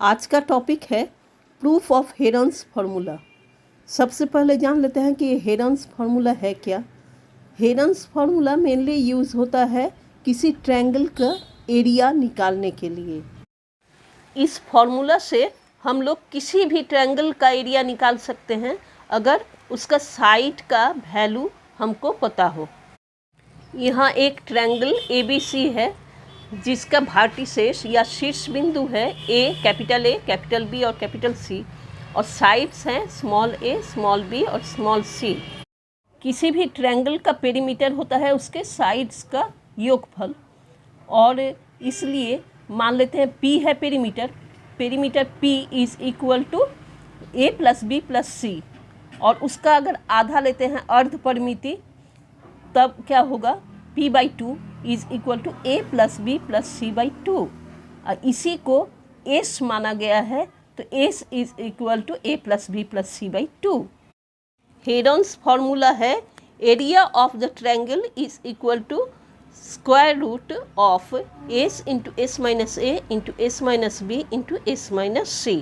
आज का टॉपिक है प्रूफ ऑफ हेरन्स फार्मूला। सबसे पहले जान लेते हैं कि ये हेरन्स फार्मूला है क्या। हेरन्स फार्मूला मेनली यूज़ होता है किसी ट्रायंगल का एरिया निकालने के लिए। इस फार्मूला से हम लोग किसी भी ट्रायंगल का एरिया निकाल सकते हैं अगर उसका साइड का वैल्यू हमको पता हो। यहाँ एक ट्रायंगल ABC है जिसका वर्टिसेस या शीर्ष बिंदु है A, कैपिटल B और कैपिटल C, और साइड्स हैं स्मॉल a, स्मॉल b और स्मॉल c। किसी भी ट्रायंगल का पेरीमीटर होता है उसके साइड्स का योगफल, और इसलिए मान लेते हैं P है perimeter P is equal to A plus B plus C, और उसका अगर आधा लेते हैं अर्ध परिमिति तब क्या होगा P/2 is equal to A plus B plus C/2, और इसी को S माना गया है तो S is equal to A plus B plus C/2। Heron's formula है area of the triangle is equal to square root of S into S minus A into S minus B into S minus C।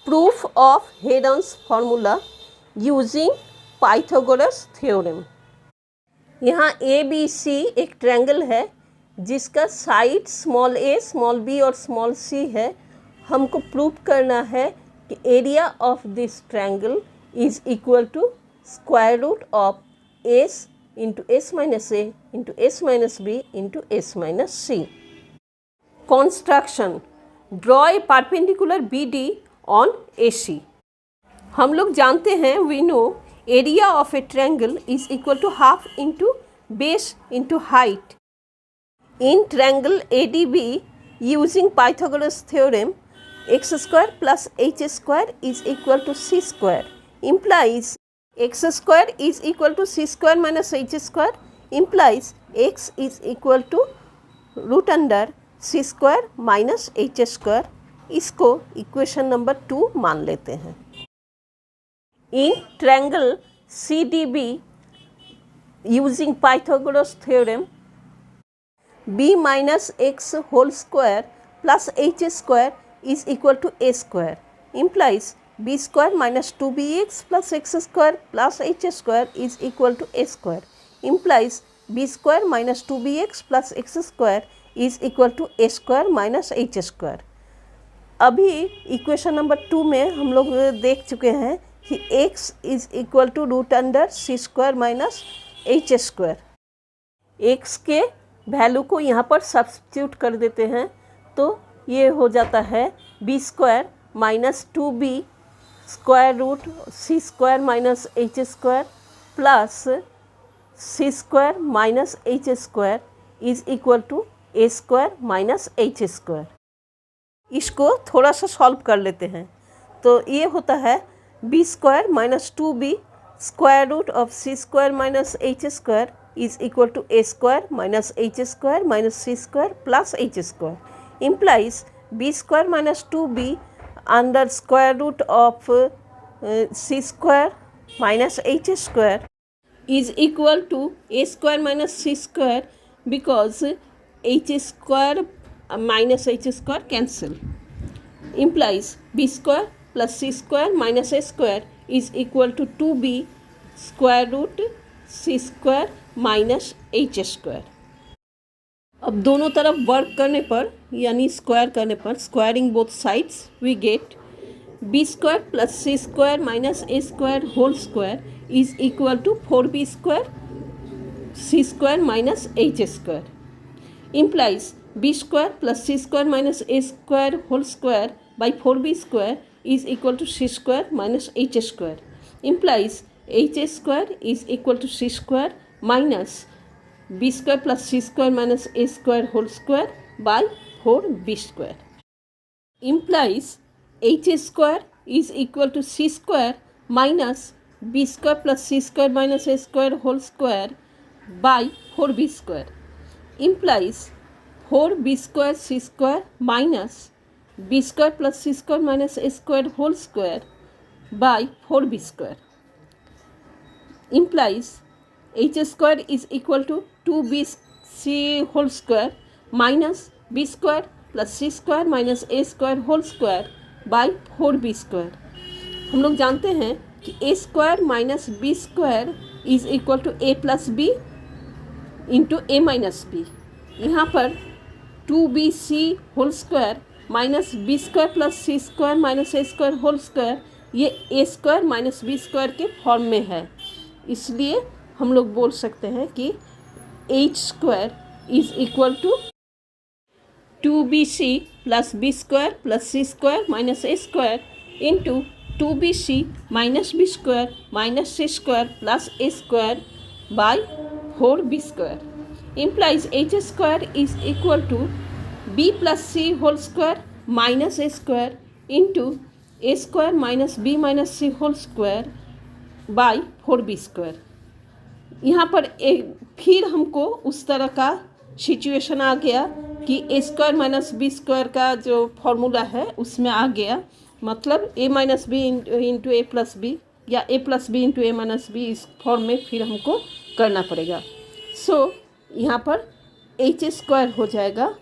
Proof of Heron's formula using Pythagoras theorem. यहाँ ABC एक triangle है जिसका side small a, small b और small c है। हमको prove करना है कि area of this triangle is equal to square root of S into S minus A into S minus B into S minus C। Construction, draw a perpendicular BD on AC। हम लोग जानते हैं we know area of a triangle is equal to half into base into height. In triangle ADB using Pythagoras theorem x square plus h square is equal to c square implies x square is equal to c square minus h square implies x is equal to root under c square minus h square. इसको equation number 2 मान लेते हैं। In triangle CDB using Pythagoras theorem, b minus x whole square plus h square is equal to a square implies b square minus 2bx plus x square plus h square is equal to a square implies b square minus 2bx plus x square is equal to a square minus h square। अभी equation number 2 में हम लोग देख चुके हैं कि x is equal to root under c square minus h square. x के value को यहाँ पर सब्स्टिट्यूट कर देते हैं तो ये हो जाता है b square minus 2b square root c square minus h square plus c square minus h square is equal to a square minus h square. इसको थोड़ा सा सॉल्व कर लेते हैं तो ये होता है b square minus 2b square root of c square minus h square is equal to a square minus h square minus c square plus h square implies b square minus 2b under square root of c square minus h square is equal to a square minus c square because h square minus h square cancel implies b square plus c square minus a square is equal to 2b square root c square minus h square. अब दोनों तरफ work करने पर यानी square करने पर squaring both sides we get b square plus c square minus a square whole square is equal to 4b square c square minus h square implies b square plus c square minus a square whole square by 4b square is equal to c square minus h square implies h square is equal to c square minus b square plus c square minus a square whole square by 4b square implies h square is equal to c square minus b square plus c square minus a square whole square by 4b square implies 4b square c square minus b square plus c square minus a square whole square by 4b square implies h square is equal to 2bc whole square minus b square plus c square minus a square whole square by 4b²। हम लोग जानते हैं कि a square minus B square is equal to a plus B into a minus B. यहाँ पर 2bc whole square minus B square plus C square minus A square whole square, ये a square minus B square के form में है। इसलिए हम लोग बोल सकते हैं कि h square is equal to 2bc plus B square plus C square minus A square into 2bc minus B square minus C square plus A square by 4b² implies h square is equal to b plus C whole square minus A square into A square minus B minus C whole square by 4b²। यहाँ पर फिर हमको उस तरह का situation आ गया कि A square minus B square का जो फॉर्मूला है उसमें आ गया, मतलब a minus B into A plus B या A plus B into A minus B, इस फॉर्म में फिर हमको करना पड़ेगा। सो यहाँ पर h स्क्वायर हो जाएगा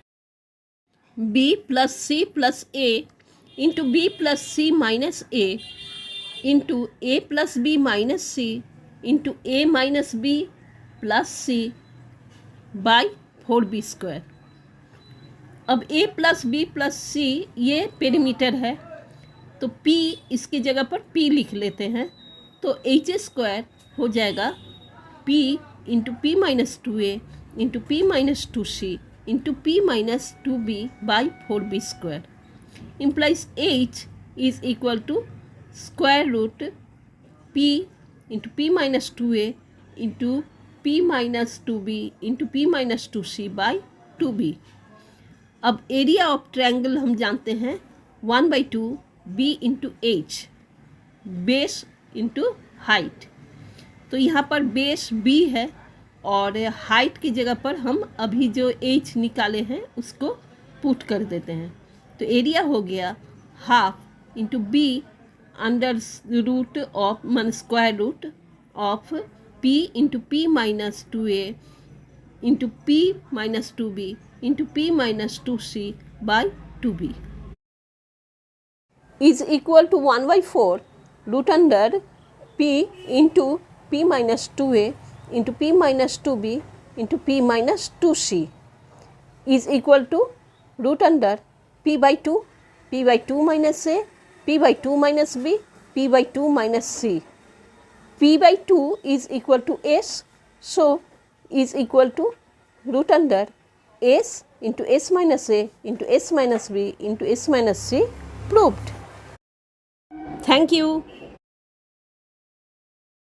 b plus C plus A into B plus C minus A into A plus B minus C into A minus B plus C by 4b²। अब a plus B plus C ये perimeter है, तो p इसकी जगह पर p लिख लेते हैं, तो h स्क्वायर हो जाएगा p into P minus 2a into P minus 2c into P minus 2b by 4b² implies h is equal to square root p into p minus 2a into p minus 2b into p minus 2c by 2b। अब area of triangle हम जानते हैं 1/2 b into h, base into height. तो यहाँ पर base b है और height की जगह पर हम अभी जो h निकाले हैं उसको पुट कर देते हैं, तो एरिया हो गया half into b under root of square root of p into P minus 2a into P minus 2b into P minus 2c by 2b is equal to 1/4 root under p into P minus 2a into P minus 2b into P minus 2c is equal to root under p/2 p/2 minus a p/2 minus b p/2 minus c। p/2 is equal to s, so is equal to root under s into s minus a into s minus b into s minus c proved. Thank you.